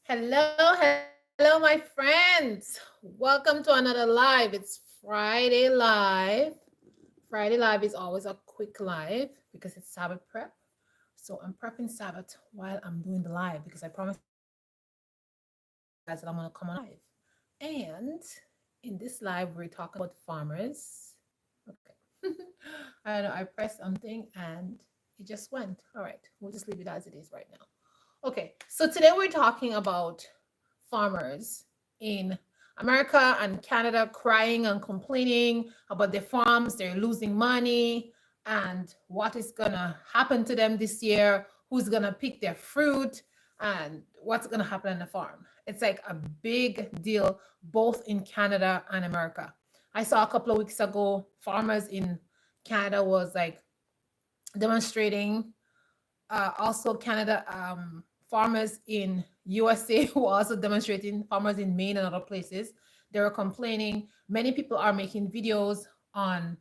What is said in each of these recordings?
Hello, my friends. Welcome to another live. It's Friday Live. Friday Live is always a quick live because it's Sabbath prep. So I'm prepping Sabbath while I'm doing the live because I promised you guys that I'm going to come on live. And in this live, we're talking about farmers. Okay. I don't know. I pressed something and it just went. All right. We'll just leave it as it is right now. Okay. So today we're talking about farmers in America and Canada crying and complaining about their farms, they're losing money, and what is gonna happen to them this year, who's gonna pick their fruit, and what's gonna happen on the farm. It's like a big deal both in Canada and America. I saw a couple of weeks ago farmers in Canada was like demonstrating, also Canada, farmers in USA who are also demonstrating, farmers in Maine and other places. They were complaining. Many people are making videos on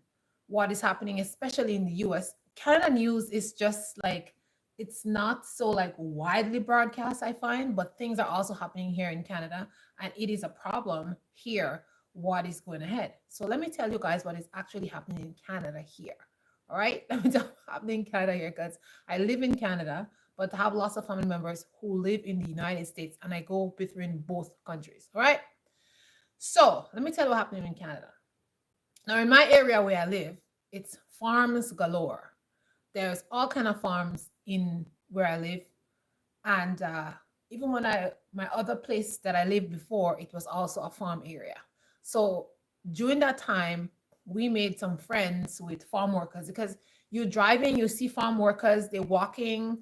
what is happening, especially in the US. Canada news is just like it's not so like widely broadcast, I find, but things are also happening here in Canada, and it is a problem here. What is going ahead? So let me tell you guys what is actually happening in Canada here. All right, let me tell you what's happening in Canada here because I live in Canada, but I have lots of family members who live in the United States, and I go between both countries. All right. So let me tell you what happening in Canada. Now, in my area where I live, it's farms galore. There's all kind of farms in where I live, and even when I my other place that I lived before, it was also a farm area. So during that time, we made some friends with farm workers because you driving, you see farm workers, they're walking,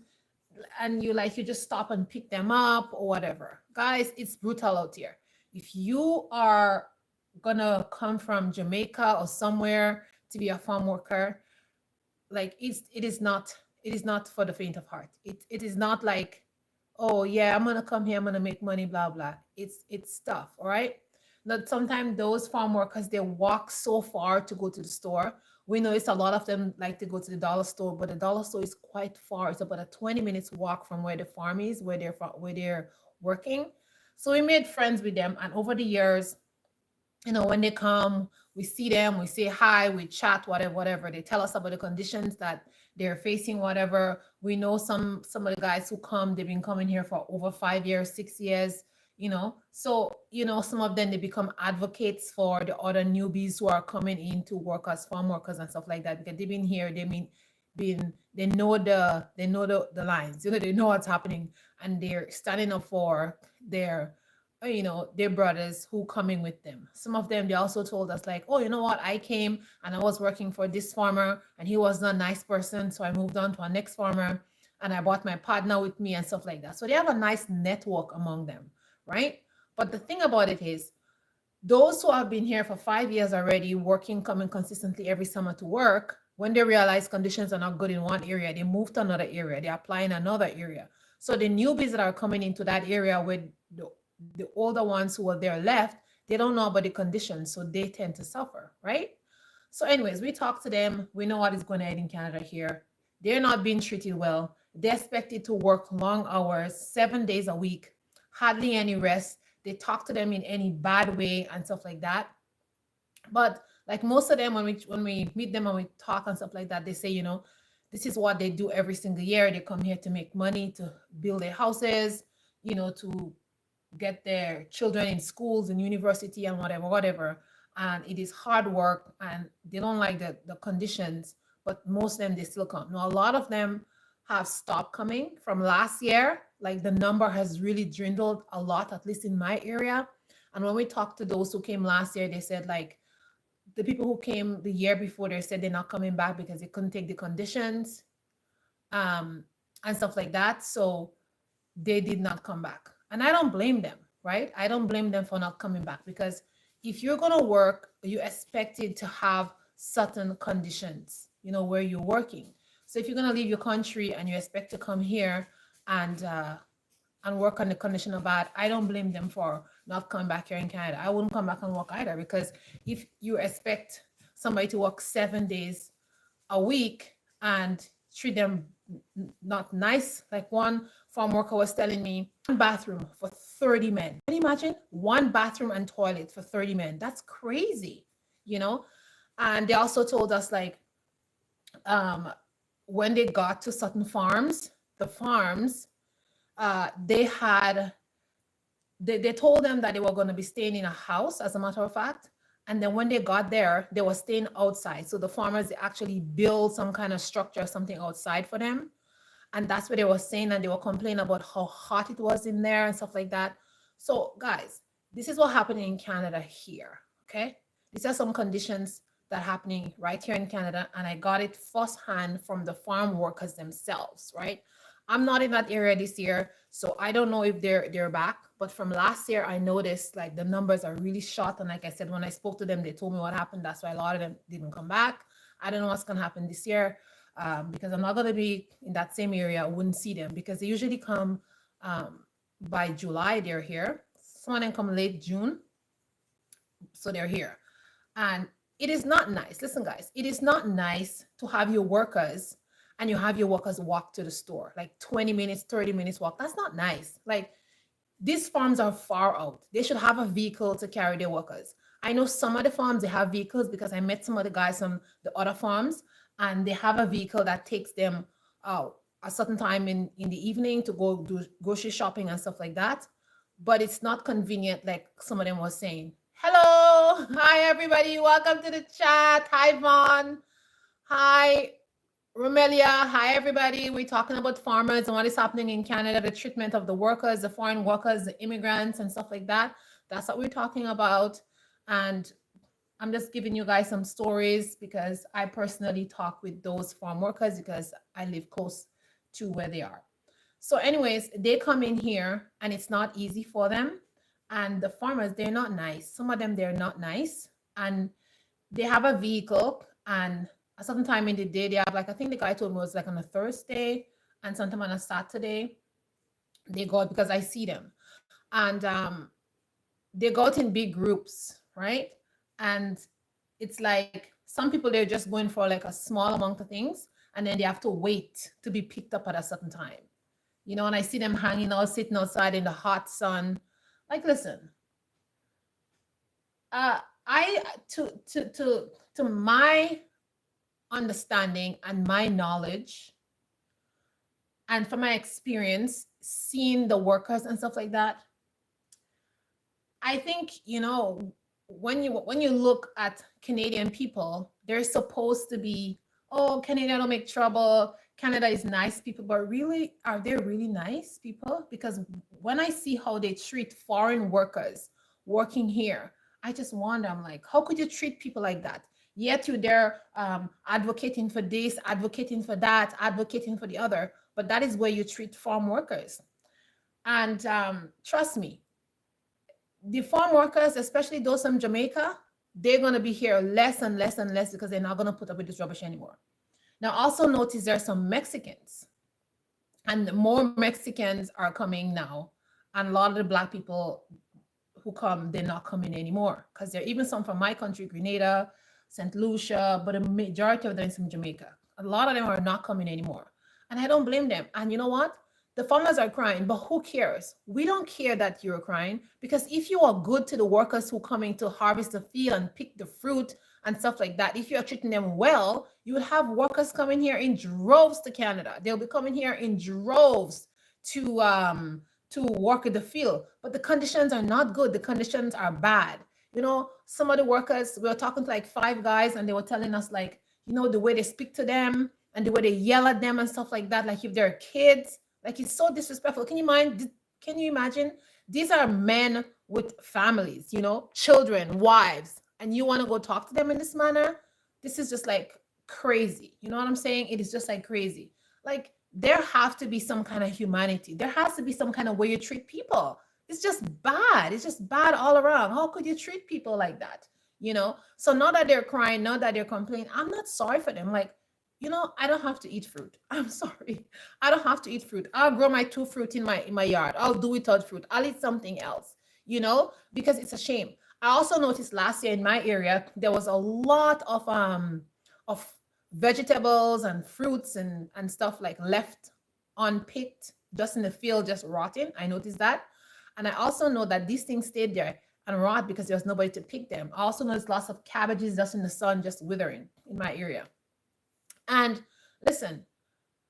and you just stop and pick them up or whatever. Guys, it's brutal out here. If you are gonna come from Jamaica or somewhere to be a farm worker, like it is not for the faint of heart. It is not like, oh yeah, I'm gonna come here, I'm gonna make money, blah blah. It's tough, all right. That sometimes those farm workers, they walk so far to go to the store. We know it's a lot of them like to go to the dollar store, but the dollar store is quite far. It's about a 20 minutes walk from where the farm is, where they're working. So we made friends with them, and over the years, when they come, we see them, we say hi, we chat, whatever. They tell us about the conditions that they're facing, whatever. We know some of the guys who come, they've been coming here for over 5 years, 6 years. So some of them, they become advocates for the other newbies who are coming in to work as farm workers and stuff like that, because they've been here, they know the lines, they know what's happening, and they're standing up for their brothers who coming with them. Some of them, they also told us like, oh, you know what, I came and I was working for this farmer and he was not a nice person, so I moved on to our next farmer and I brought my partner with me and stuff like that. So they have a nice network among them, right? But the thing about it is, those who have been here for 5 years already, working, coming consistently every summer to work, when they realize conditions are not good in one area, they move to another area, they apply in another area. So the newbies that are coming into that area with the older ones who are there left, they don't know about the conditions, so they tend to suffer, right? So, anyways, we talk to them. We know what is going on in Canada here. They're not being treated well. They're expected to work long hours, 7 days a week, hardly any rest. They talk to them in any bad way and stuff like that. But like most of them, when we meet them and we talk and stuff like that, they say, this is what they do every single year. They come here to make money, to build their houses, to get their children in schools and university and whatever. And it is hard work and they don't like the conditions, but most of them, they still come. Now, a lot of them have stopped coming from last year. Like the number has really dwindled a lot, at least in my area. And when we talked to those who came last year, they said like the people who came the year before, they said they're not coming back because they couldn't take the conditions, um, and stuff like that. So they did not come back. And I don't blame them, right? I don't blame them for not coming back because if you're going to work, you expected to have certain conditions, where you're working. So if you're going to leave your country and you expect to come here and work on the condition of bad, I don't blame them for not coming back here in Canada. I wouldn't come back and work either because if you expect somebody to work 7 days a week and treat them not nice, like one farm worker was telling me, bathroom for 30 men. Can you imagine? One bathroom and toilet for 30 men. That's crazy, you know? And they also told us like um when they got to certain farms, the farms, they had they told them that they were going to be staying in a house, as a matter of fact. And then when they got there, they were staying outside. So the farmers actually built some kind of structure, something outside for them. And that's what they were saying. And they were complaining about how hot it was in there and stuff like that. So, guys, this is what happened in Canada here. Okay. These are some conditions that are happening right here in Canada. And I got it firsthand from the farm workers themselves, right? I'm not in that area this year, so I don't know if they're back. But from last year, I noticed like the numbers are really short. And like I said, when I spoke to them, they told me what happened. That's why a lot of them didn't come back. I don't know what's gonna happen this year, because I'm not gonna be in that same area. I wouldn't see them because they usually come by July. They're here. Some of them come late June, so they're here. And it is not nice. Listen, guys, it is not nice to have your workers and you have your workers walk to the store like 20 minutes, 30 minutes walk. That's not nice. Like, these farms are far out. They should have a vehicle to carry their workers. I know some of the farms they have vehicles because I met some of the guys from the other farms and they have a vehicle that takes them out a certain time in the evening to go do grocery shopping and stuff like that. But it's not convenient, like some of them were saying. Hello, hi everybody, welcome to the chat. Hi Vaughn, hi Romelia, hi everybody. We're talking about farmers and what is happening in Canada, the treatment of the workers, the foreign workers, the immigrants, and stuff like that. That's what we're talking about. And I'm just giving you guys some stories because I personally talk with those farm workers because I live close to where they are. So, anyways, they come in here and it's not easy for them. And the farmers, they're not nice. Some of them, they're not nice. And they have a vehicle and a certain time in the day they have, like, I think the guy told me it was like on a Thursday and sometime on a Saturday they go out because I see them. And they go out in big groups, right? And it's like some people they're just going for like a small amount of things and then they have to wait to be picked up at a certain time. You know, and I see them hanging out, sitting outside in the hot sun. Like, listen, I to my understanding and my knowledge and from my experience seeing the workers and stuff like that, I think, you know, when you look at Canadian people, they're supposed to be, oh, Canada don't make trouble, Canada is nice people, but really, are they really nice people? Because when I see how they treat foreign workers working here, I just wonder, I'm like, how could you treat people like that? Yet you're there advocating for this, advocating for that, advocating for the other, but that is where you treat farm workers. And trust me, the farm workers, especially those from Jamaica, they're going to be here less and less and less because they're not going to put up with this rubbish anymore. Now, also notice there are some Mexicans, and more Mexicans are coming now. And a lot of the Black people who come, they're not coming anymore because there are even some from my country, Grenada, St. Lucia, but a majority of them is from Jamaica. A lot of them are not coming anymore. And I don't blame them. And you know what? The farmers are crying, but who cares? We don't care that you're crying because if you are good to the workers who coming to harvest the field and pick the fruit and stuff like that, if you're treating them well, you would have workers coming here in droves to Canada. They'll be coming here in droves to work in the field. But the conditions are not good. The conditions are bad. You know, some of the workers, we were talking to like 5 guys and they were telling us like, you know, the way they speak to them and the way they yell at them and stuff like that, like if they're kids, like it's so disrespectful. Can you imagine? These are men with families, you know, children, wives, and you want to go talk to them in this manner? This is just like crazy. You know what I'm saying? It is just like crazy. Like there have to be some kind of humanity. There has to be some kind of way you treat people. It's just bad. It's just bad all around. How could you treat people like that? You know? So now that they're crying, now that they're complaining, I'm not sorry for them. Like, you know, I don't have to eat fruit. I'm sorry. I don't have to eat fruit. I'll grow my 2 fruit in my yard. I'll do without fruit. I'll eat something else, you know, because it's a shame. I also noticed last year in my area, there was a lot of vegetables and fruits and stuff like left unpicked just in the field, just rotting. I noticed that. And I also know that these things stayed there and rot because there was nobody to pick them. I also know there's lots of cabbages just in the sun, just withering in my area. And listen,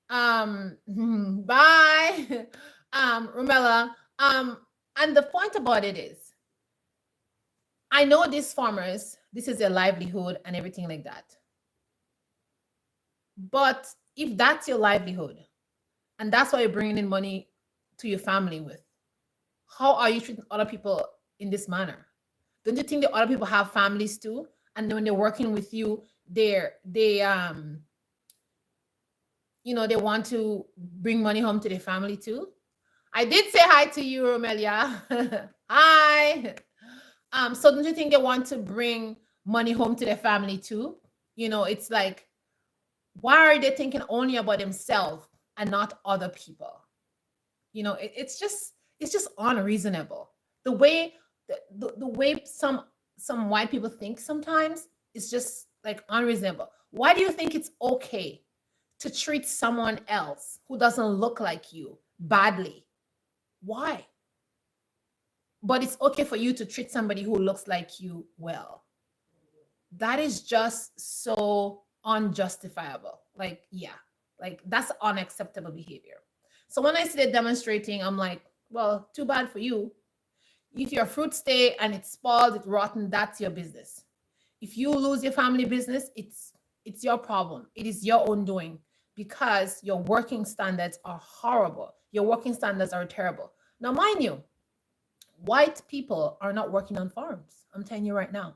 bye, Romella. And the point about it is, I know these farmers, this is their livelihood and everything like that. But if that's your livelihood and that's why you're bringing in money to your family with, how are you treating other people in this manner? Don't you think that other people have families too? And then when they're working with you, they they want to bring money home to their family too. I did say hi to you, Romelia. Hi. So don't you think they want to bring money home to their family too? It's like, why are they thinking only about themselves and not other people? It's just unreasonable. The way the way some white people think sometimes is just like unreasonable. Why do you think it's okay to treat someone else who doesn't look like you badly? Why? But it's okay for you to treat somebody who looks like you well. That is just so unjustifiable. Like, yeah, like that's unacceptable behavior. So when I see it demonstrating, I'm like, well, too bad for you. If your fruit stay and it's spoiled, it's rotten, that's your business. If you lose your family business, it's your problem. It is your own doing because your working standards are horrible. Your working standards are terrible. Now, mind you, white people are not working on farms. I'm telling you right now.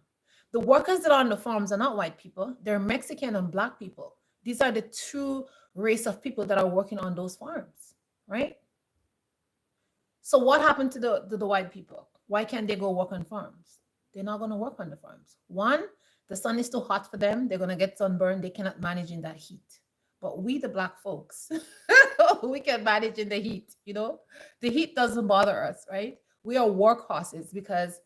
The workers that are on the farms are not white people. They're Mexican and black people. These are the two race of people that are working on those farms, right? So what happened to the white people? Why can't they go work on farms? They're not going to work on the farms. One, the sun is too hot for them. They're going to get sunburned. They cannot manage in that heat. But we, the black folks, we can manage in the heat. The heat doesn't bother us, right? We are workhorses because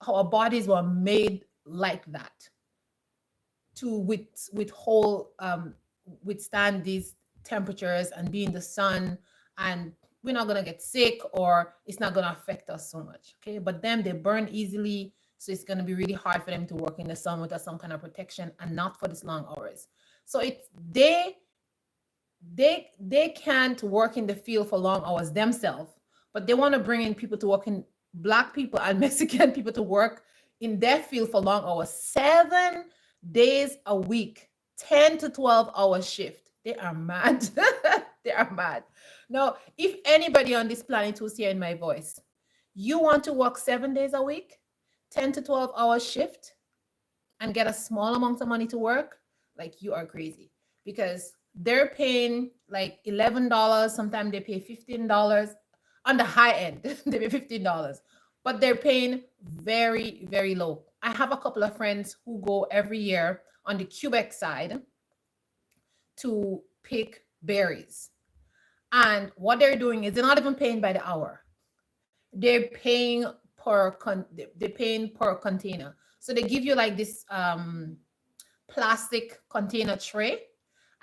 our bodies were made like that to withstand these temperatures and be in the sun, and we're not gonna get sick or it's not gonna affect us so much. Okay, but them, they burn easily, so it's gonna be really hard for them to work in the sun without some kind of protection and not for this long hours. So it's they can't work in the field for long hours themselves, but they want to bring in people to work in black people and Mexican people to work in their field for long hours, 7 days a week, 10 to 12 hour shift. They are mad. They are mad. Now, if anybody on this planet who's hearing my voice, you want to work 7 days a week, 10 to 12 hour shift, and get a small amount of money to work, like, you are crazy, because they're paying like $11. Sometimes they pay $15 on the high end. They pay $15, but they're paying very, very low. I have a couple of friends who go every year on the Quebec side to pick berries. And what they're doing is they're not even paying by the hour. They're paying they're paying per container. So they give you like this plastic container tray,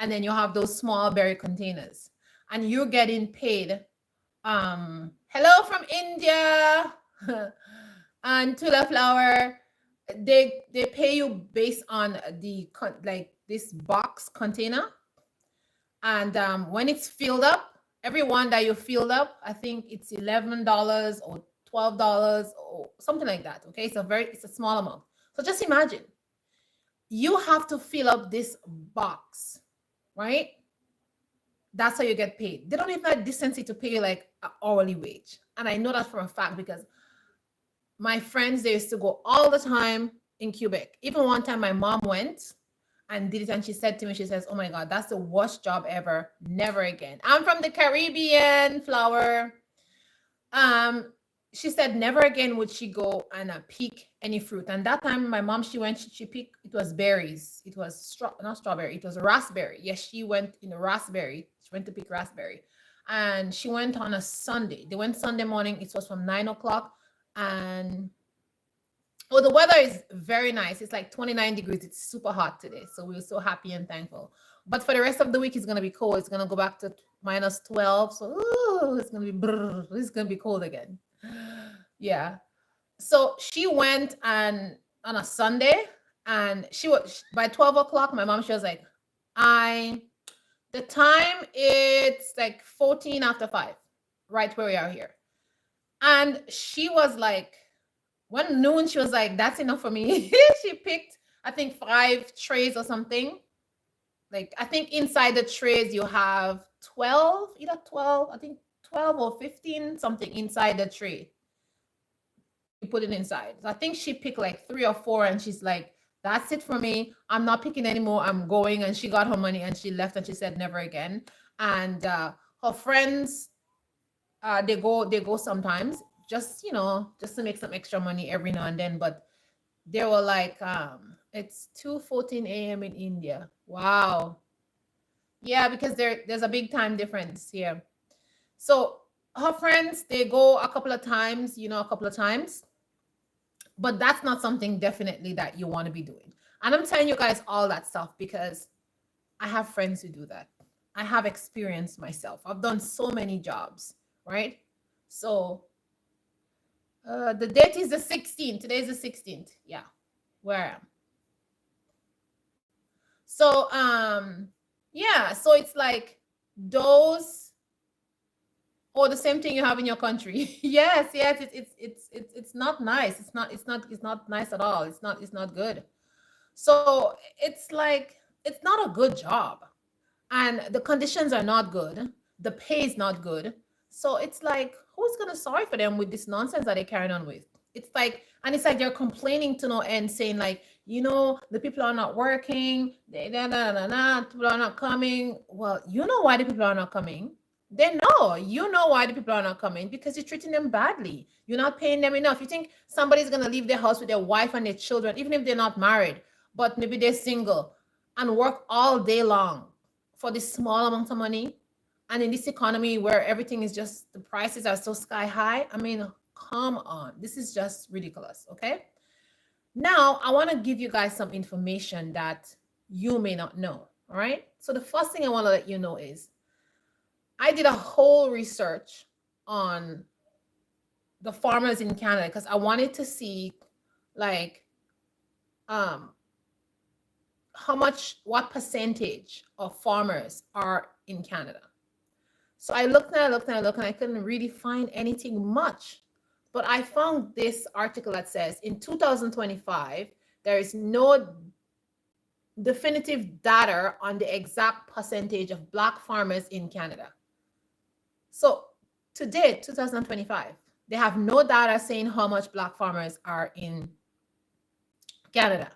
and then you have those small berry containers, and you're getting paid. Hello from India. And Tula Flower, they pay you based on like this box container, and when it's filled up, every one that you filled up, I think it's $11 or $12 or something like that. Okay, it's a small amount. So just imagine you have to fill up this box, right? That's how you get paid. They don't even have decency to pay you like an hourly wage. And I know that for a fact because my friends, they used to go all the time in Quebec. Even one time my mom went and did it, and she said to me, she says, oh my God, that's the worst job ever. Never again. I'm from the Caribbean, Flower. She said never again would she go and pick any fruit. And that time my mom, she went, she picked, it was berries. It was not strawberry, it was a raspberry. Yes, she went in a raspberry. She went to pick raspberry. And she went on a Sunday. They went Sunday morning. It was from 9 o'clock. And the weather is very nice. It's like 29 degrees. It's super hot today. So we were so happy and thankful. But for the rest of the week, it's going to be cold. It's going to go back to -12. So oh, it's gonna be brr, it's gonna be cold again. Yeah. So she went and on a Sunday, and she was by 12 o'clock. My mom, she was like, I the time it's like 14 after 5, right where we are here. And she was like, one noon, she was like, that's enough for me. She picked, I think, 5 trays or something. Like, I think inside the trays you have 12, either 12, I think 12 or 15, something inside the tray. You put it inside. So I think she picked like 3 or 4, and she's like, that's it for me. I'm not picking anymore. I'm going. And she got her money and she left, and she said never again. And her friends, they go sometimes, just just to make some extra money every now and then. But they were like, it's 2:14 a.m. in India. Wow. Yeah, because there's a big time difference here. So her friends, they go a couple of times, a couple of times, but that's not something definitely that you want to be doing. And I'm telling you guys all that stuff because I have friends who do that. I have experienced myself. I've done so many jobs, right? So the date is the 16th. Today is the 16th. Yeah, where I am. So yeah, so it's like those, or the same thing you have in your country. Yes, yes, it's not nice. It's not nice at all. It's not good. So it's like it's not a good job, and the conditions are not good. The pay is not good. So it's like, who's gonna sorry for them with this nonsense that they're carrying on with? It's like, and it's like they're complaining to no end, saying like, the people are not working, people are not coming. Well, you know why the people are not coming. They know, why the people are not coming, because you're treating them badly. You're not paying them enough. You think somebody's gonna leave their house with their wife and their children, even if they're not married, but maybe they're single, and work all day long for this small amount of money? And in this economy where everything is just, the prices are so sky high, I mean, come on, this is just ridiculous. Okay, now I want to give you guys some information that you may not know. All right, so the first thing I want to let you know is I did a whole research on the farmers in Canada because I wanted to see, like, um what percentage of farmers are in Canada. So I looked and I looked and I looked, and I couldn't really find anything much. But I found this article that says in 2025, there is no definitive data on the exact percentage of Black farmers in Canada. So to date, 2025, they have no data saying how much Black farmers are in Canada.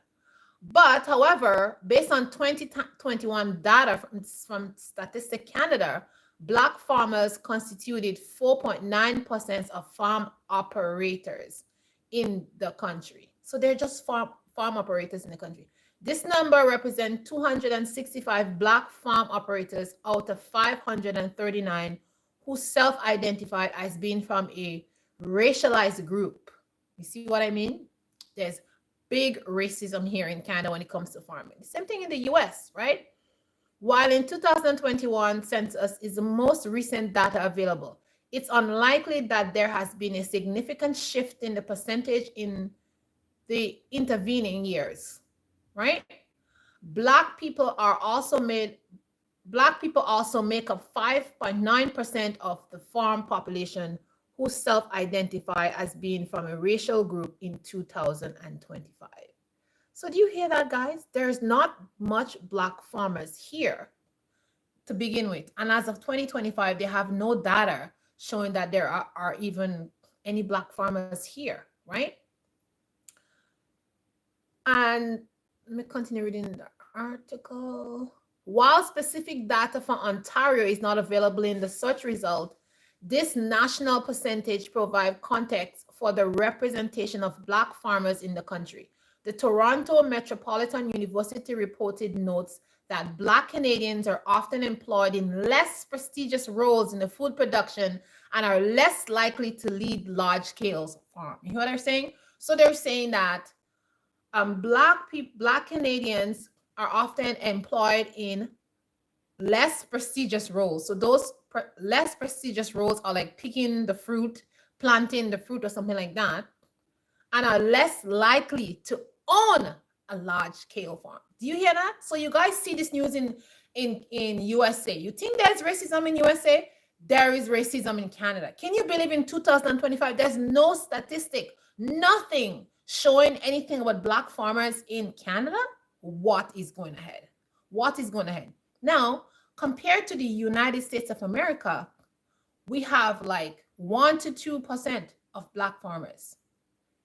But however, based on 2021 data from Statistic Canada, Black farmers constituted 4.9% of farm operators in the country. So they're just farm operators in the country. This number represents 265 Black farm operators out of 539 who self-identified as being from a racialized group. You see what I mean? There's big racism here in Canada when it comes to farming. Same thing in the US, right? While in 2021 census is the most recent data available, it's unlikely that there has been a significant shift in the percentage in the intervening years, right? Black people also make up 5.9% of the farm population who self-identify as being from a racial group in 2025. So do you hear that, guys? There's not much Black farmers here to begin with. And as of 2025, they have no data showing that there are even any Black farmers here, right? And let me continue reading the article. While specific data for Ontario is not available in the search result, this national percentage provides context for the representation of Black farmers in the country. The Toronto Metropolitan University reported notes that Black Canadians are often employed in less prestigious roles in the food production and are less likely to lead large-scale farm. You know what they're saying? So they're saying that Black Canadians are often employed in less prestigious roles. So those less prestigious roles are like picking the fruit, planting the fruit, or something like that, and are less likely to own a large scale farm. Do you hear that? So you guys see this news in USA. You think there's racism in USA? There is racism in Canada. Can you believe in 2025 there's no statistic, nothing showing anything about black farmers in Canada? What is going ahead? What is going ahead? Now, compared to the United States of America, we have like 1 to 2% of black farmers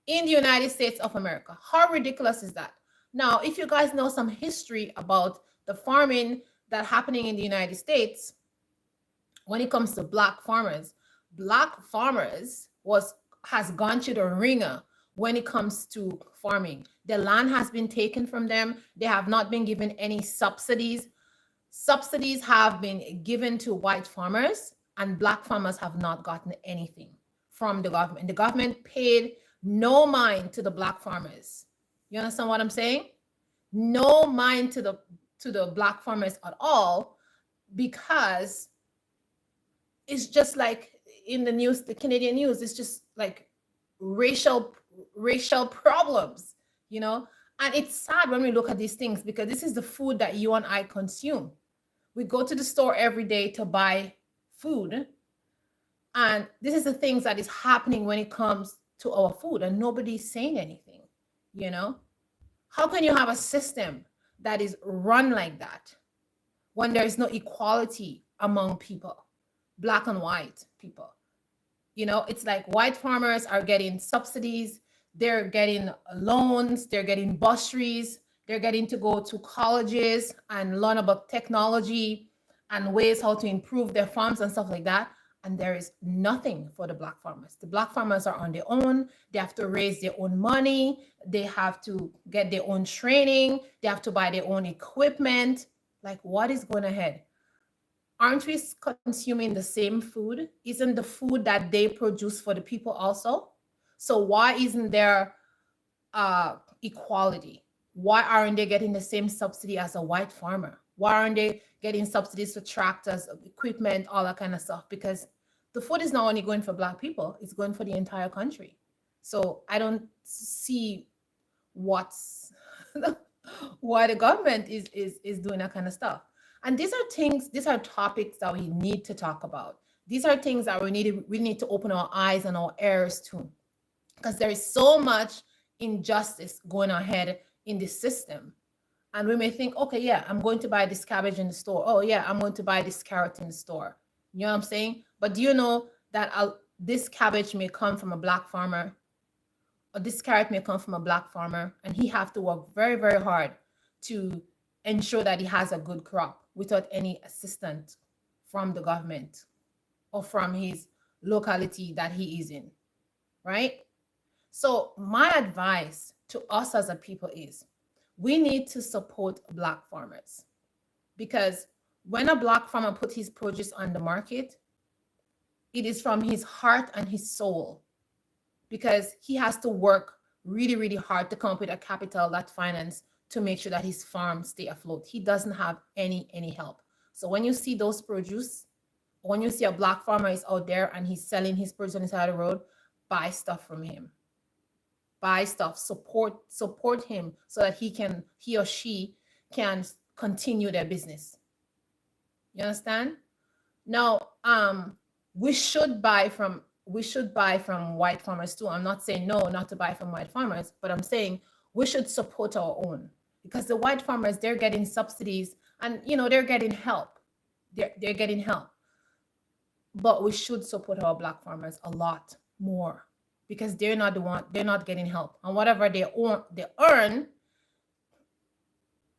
in the United States of America. How ridiculous is that? Now, if you guys know some history about the farming that happening in the United States, when it comes to black farmers has gone through the ringer when it comes to farming. The land has been taken from them. They have not been given any subsidies. Subsidies have been given to white farmers, and black farmers have not gotten anything from the government. The government paid no mind to the black farmers. You understand what I'm saying? No mind to the black farmers at all, because it's just like in the news, the Canadian news, it's just like racial problems, you know? And it's sad when we look at these things, because this is the food that you and I consume. We go to the store every day to buy food, and this is the things that is happening when it comes to our food, and nobody's saying anything, you know? How can you have a system that is run like that when there is no equality among people, black and white people? You know, it's like white farmers are getting subsidies, they're getting loans, they're getting bursaries, they're getting to go to colleges and learn about technology and ways how to improve their farms and stuff like that. And there is nothing for the black farmers. The black farmers are on their own. They have to raise their own money. They have to get their own training. They have to buy their own equipment. Like, what is going ahead? Aren't we consuming the same food? Isn't the food that they produce for the people also? So why isn't there equality? Why aren't they getting the same subsidy as a white farmer? Why aren't they getting subsidies for tractors, equipment, all that kind of stuff? Because the food is not only going for black people, it's going for the entire country. So I don't see what's why the government is doing that kind of stuff. And these are topics that we need to talk about. These are things that we need to open our eyes and our ears to, because there is so much injustice going ahead in this system. And we may think, okay, yeah, I'm going to buy this cabbage in the store. Oh, yeah, I'm going to buy this carrot in the store. You know what I'm saying? But do you know that this cabbage may come from a black farmer, or this carrot may come from a black farmer, and he have to work very, very hard to ensure that he has a good crop without any assistance from the government or from his locality that he is in, right? So my advice to us as a people is, we need to support black farmers, because when a black farmer puts his produce on the market, it is from his heart and his soul, because he has to work really, really hard to come up with a capital, that finance, to make sure that his farm stay afloat. He doesn't have any help. So when you see those produce, when you see a black farmer is out there and he's selling his produce on the side of the road, buy stuff from him. Buy stuff, support him, so that he or she can continue their business. You understand? Now, we should buy from white farmers too. I'm not saying no, not to buy from white farmers, but I'm saying we should support our own, because the white farmers, they're getting subsidies, and they're getting help. They're getting help. But we should support our black farmers a lot more, because they're not getting help. And whatever they earn,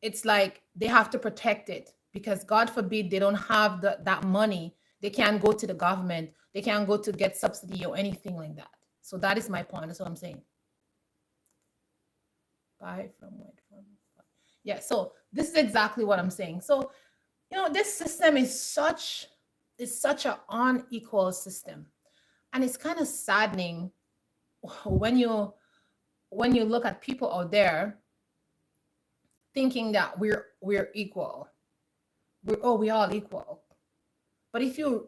it's like they have to protect it, because God forbid they don't have that money. They can't go to the government. They can't go to get subsidy or anything like that. So that is my point. That's what I'm saying. Buy from white farmers. Yeah, so this is exactly what I'm saying. So, this system is such an unequal system. And it's kind of saddening when you look at people out there thinking that we're equal. We're all equal. But if you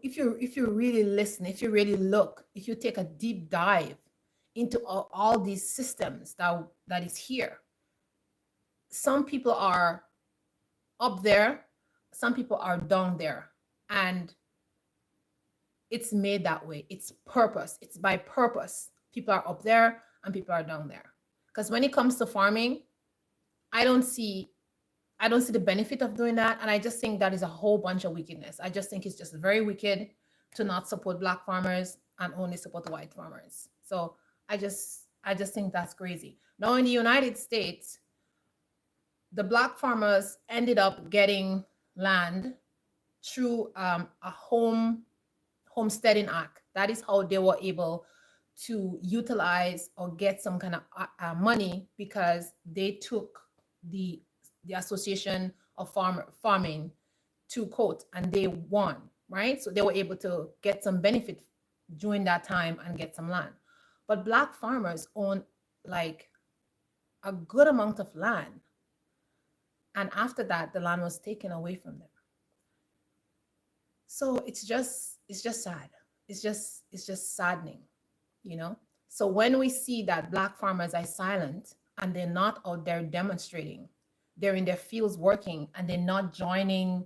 really listen, if you really look, if you take a deep dive into all these systems that is here, some people are up there, some people are down there, and it's made that way. It's purpose. It's by purpose. People are up there and people are down there. Because when it comes to farming, I don't see I don't see the benefit of doing that. And I just think that is a whole bunch of wickedness. I just think it's just very wicked to not support black farmers and only support white farmers. So I just think that's crazy. Now in the United States, the black farmers ended up getting land through a homesteading act. That is how they were able to utilize or get some kind of money, because they took the the Association of Farming to court and they won, right? So they were able to get some benefit during that time and get some land. But black farmers own like a good amount of land, and after that the land was taken away from them. So it's just sad. It's just saddening, you know. So when we see that black farmers are silent and they're not out there demonstrating, they're in their fields working and they're not joining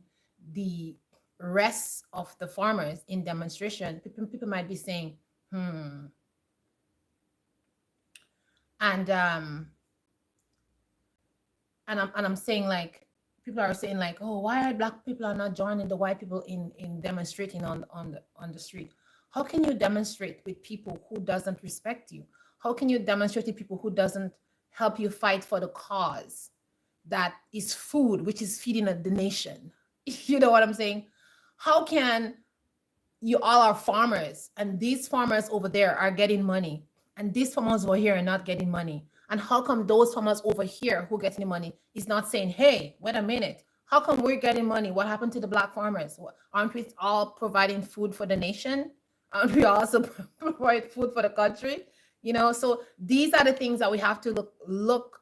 the rest of the farmers in demonstration, people might be saying, hmm. And and I'm saying, like, people are saying like, oh, why are black people are not joining the white people in demonstrating on the street? How can you demonstrate with people who doesn't respect you? How can you demonstrate with people who doesn't help you fight for the cause that is food, which is feeding the nation? You know what I'm saying? How can you all are farmers and these farmers over there are getting money and these farmers over here are not getting money? And how come those farmers over here who getting money is not saying, hey, wait a minute, how come we're getting money? What happened to the black farmers? Aren't we all providing food for the nation? Aren't we also provide food for the country? You know, so these are the things that we have to look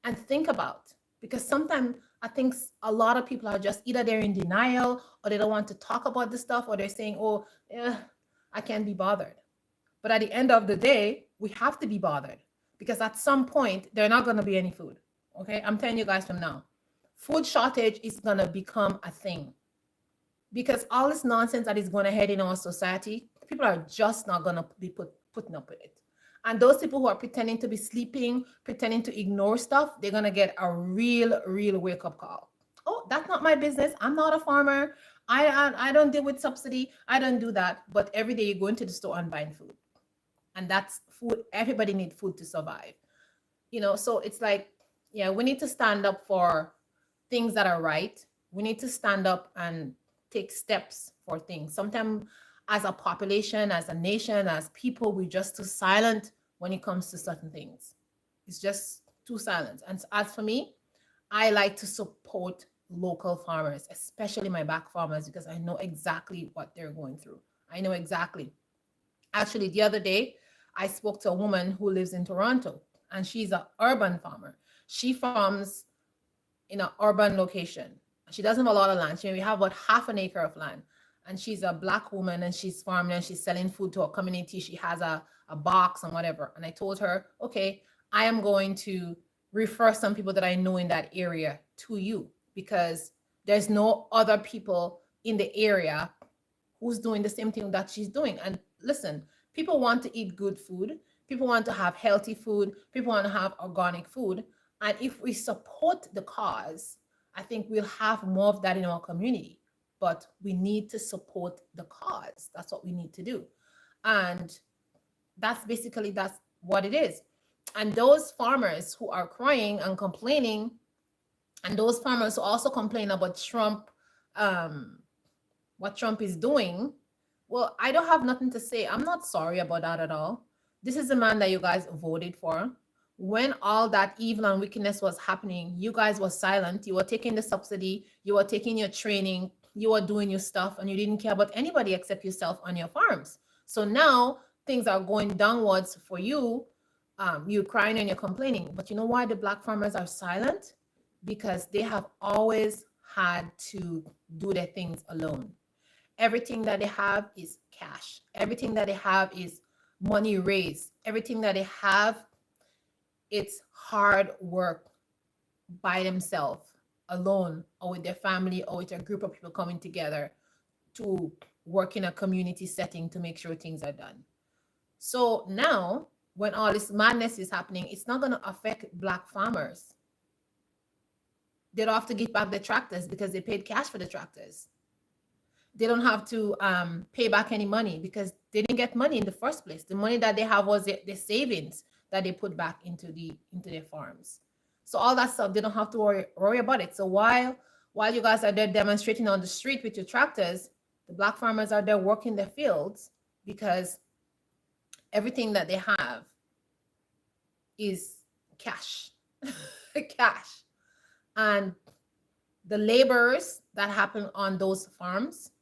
and think about, because sometimes I think a lot of people are just either they're in denial or they don't want to talk about this stuff, or they're saying, oh, I can't be bothered. But at the end of the day, we have to be bothered, because at some point there's not going to be any food. Okay, I'm telling you guys from now, food shortage is going to become a thing, because all this nonsense that is going ahead in our society, people are just not going to be putting up with it. And those people who are pretending to be sleeping, pretending to ignore stuff, they're going to get a real wake up call. Oh, that's not my business. I'm not a farmer. I don't deal with subsidy. I don't do that. But every day you go into the store and buying food. And that's food. Everybody needs food to survive. You know, so it's like, yeah, we need to stand up for things that are right. We need to stand up and take steps for things. Sometimes as a population, as a nation, as people, we're just too silent when it comes to certain things. It's just too silent. And as for me, I like to support local farmers, especially my back farmers, because I know exactly what they're going through. I know exactly. Actually, the other day, I spoke to a woman who lives in Toronto, and she's an urban farmer. She farms in an urban location. She doesn't have a lot of land. We have about half an acre of land. And she's a black woman and she's farming and she's selling food to her community. She has a box and whatever. And I told her, okay, I am going to refer some people that I know in that area to you, because there's no other people in the area who's doing the same thing that she's doing. And listen, people want to eat good food. People want to have healthy food. People want to have organic food. And if we support the cause, I think we'll have more of that in our community. But we need to support the cause. That's what we need to do. And that's what it is. And those farmers who are crying and complaining, and those farmers who also complain about Trump, what Trump is doing, well, I don't have nothing to say. I'm not sorry about that at all. This is the man that you guys voted for. When all that evil and wickedness was happening, you guys were silent. You were taking the subsidy, you were taking your training, you were doing your stuff, and you didn't care about anybody except yourself on your farms. So now things are going downwards for you. You're crying and you're complaining. But you know why the black farmers are silent? Because they have always had to do their things alone. Everything that they have is cash. Everything that they have is money raised. Everything that they have, it's hard work by themselves, alone, or with their family, or with a group of people coming together to work in a community setting to make sure things are done. So now, when all this madness is happening, it's not going to affect Black farmers. They don't have to give back the tractors because they paid cash for the tractors. They don't have to pay back any money because they didn't get money in the first place. The money that they have was the savings that they put back into their farms. So all that stuff, they don't have to worry about it. So while you guys are there demonstrating on the street with your tractors, the Black farmers are there working their fields because everything that they have is cash. Cash. And the laborers that happen on those farms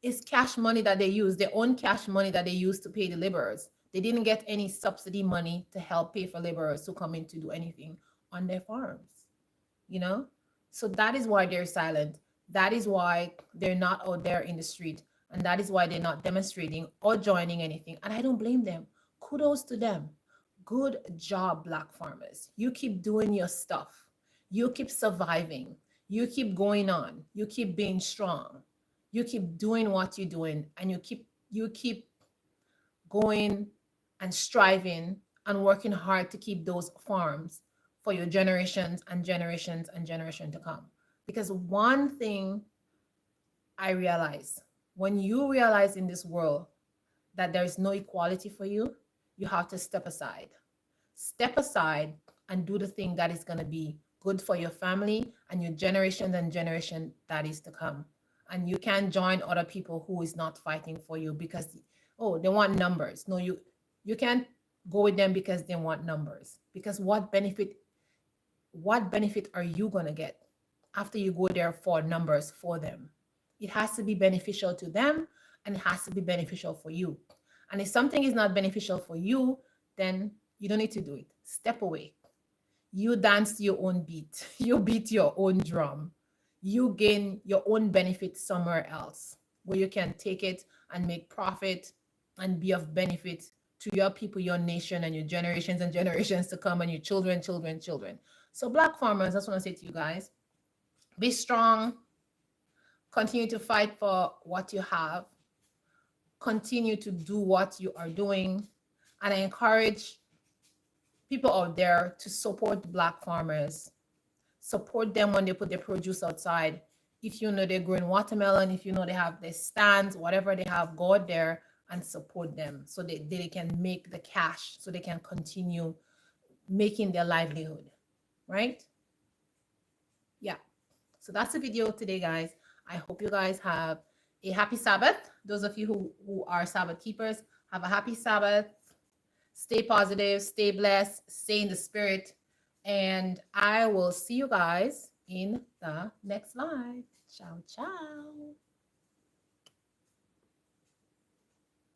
is cash money that they use, their own cash money that they use to pay the laborers. They didn't get any subsidy money to help pay for laborers to come in to do anything on their farms, you know? So that is why they're silent. That is why they're not out there in the street. And that is why they're not demonstrating or joining anything. And I don't blame them. Kudos to them. Good job, Black farmers. You keep doing your stuff. You keep surviving. You keep going on. You keep being strong. You keep doing what you're doing, and you keep going and striving and working hard to keep those farms for your generations and generations and generations to come. Because one thing I realize, when you realize in this world that there is no equality for you, you have to step aside. Step aside and do the thing that is going to be good for your family and your generations and generation that is to come. And you can't join other people who is not fighting for you because, oh, they want numbers. No, you can't go with them because they want numbers. Because what benefit are you going to get after you go there for numbers for them? It has to be beneficial to them, and it has to be beneficial for you. And if something is not beneficial for you, then you don't need to do it. Step away. You dance your own beat. You beat your own drum. You gain your own benefit somewhere else where you can take it and make profit and be of benefit to your people, your nation, and your generations and generations to come, and your children, children, children. So Black farmers, I just want to say to you guys, be strong. Continue to fight for what you have. Continue to do what you are doing. And I encourage people out there to support Black farmers. Support them when they put their produce outside. If you know they're growing watermelon, if you know they have their stands, whatever they have, go out there and support them so they can make the cash, so they can continue making their livelihood, right? Yeah. So that's the video today, guys. I hope you guys have a happy Sabbath. Those of you who are Sabbath keepers, have a happy Sabbath. Stay positive, stay blessed, stay in the spirit. And I will see you guys in the next live. Ciao, ciao.